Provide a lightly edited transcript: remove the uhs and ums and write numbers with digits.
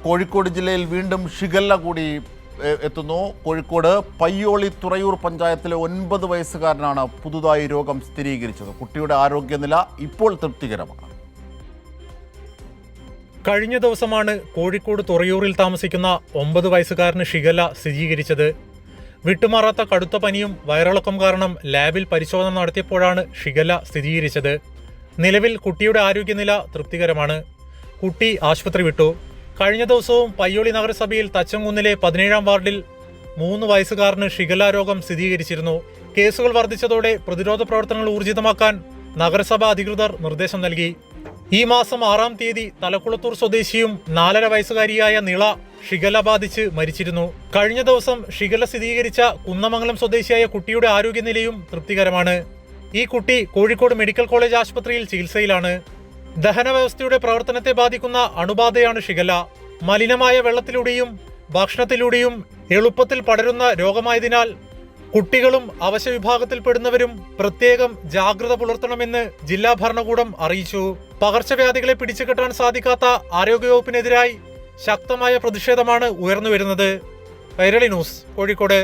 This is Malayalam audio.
കോഴിക്കോട് ജില്ലയിൽ വീണ്ടും ഷിഗല്ല കൂടി എത്തുന്നു. കോഴിക്കോട് പയ്യോളി തുറയൂർ പഞ്ചായത്തിലെ 9 വയസ്സുകാരനാണ് പുതുതായി രോഗം സ്ഥിരീകരിച്ചത്. കുട്ടിയുടെ ആരോഗ്യനില ഇപ്പോൾ തൃപ്തികരമാണ്. കഴിഞ്ഞ ദിവസമാണ് കോഴിക്കോട് തുറയൂരിൽ താമസിക്കുന്ന 9 വയസ്സുകാരന് ഷിഗല്ല സ്ഥിരീകരിച്ചത്. വിട്ടുമാറാത്ത കടുത്ത പനിയും വയറിളക്കം കാരണം ലാബിൽ പരിശോധന നടത്തിയപ്പോഴാണ് ഷിഗല്ല സ്ഥിരീകരിച്ചത്. നിലവിൽ കുട്ടിയുടെ ആരോഗ്യനില തൃപ്തികരമാണ്. കുട്ടി ആശുപത്രി വിട്ടു. കഴിഞ്ഞ ദിവസവും പയ്യോളി നഗരസഭയിൽ തച്ചങ്കുന്നിലെ 17-ാം വാർഡിൽ 3 വയസ്സുകാരന് ഷിഗല്ല രോഗം സ്ഥിരീകരിച്ചിരുന്നു. കേസുകൾ വർദ്ധിച്ചതോടെ പ്രതിരോധ പ്രവർത്തനങ്ങൾ ഊർജിതമാക്കാൻ നഗരസഭാ അധികൃതർ നിർദ്ദേശം നൽകി. ഈ മാസം 6-ാം തീയതി തലക്കുളത്തൂർ സ്വദേശിയും 4.5 വയസ്സുകാരിയായ നിള ഷിഗല്ല ബാധിച്ച് മരിച്ചിരുന്നു. കഴിഞ്ഞ ദിവസം ഷിഗല്ല സ്ഥിരീകരിച്ച കുന്നമംഗലം സ്വദേശിയായ കുട്ടിയുടെ ആരോഗ്യനിലയും തൃപ്തികരമാണ്. ഈ കുട്ടി കോഴിക്കോട് മെഡിക്കൽ കോളേജ് ആശുപത്രിയിൽ ചികിത്സയിലാണ്. ദഹന വ്യവസ്ഥയുടെ പ്രവർത്തനത്തെ ബാധിക്കുന്ന അണുബാധയാണ് ഷിഗല്ല. മലിനമായ വെള്ളത്തിലൂടെയും ഭക്ഷണത്തിലൂടെയും എളുപ്പത്തിൽ പടരുന്ന രോഗമായതിനാൽ കുട്ടികളും അവശ്യ വിഭാഗത്തിൽപ്പെടുന്നവരും പ്രത്യേകം ജാഗ്രത പുലർത്തണമെന്ന് ജില്ലാ ഭരണകൂടം അറിയിച്ചു. പകർച്ചവ്യാധികളെ പിടിച്ചുകെട്ടാൻ സാധിക്കാത്ത ആരോഗ്യവകുപ്പിനെതിരായി ശക്തമായ പ്രതിഷേധമാണ് ഉയർന്നുവരുന്നത്. കൈരളി ന്യൂസ്, കോഴിക്കോട്.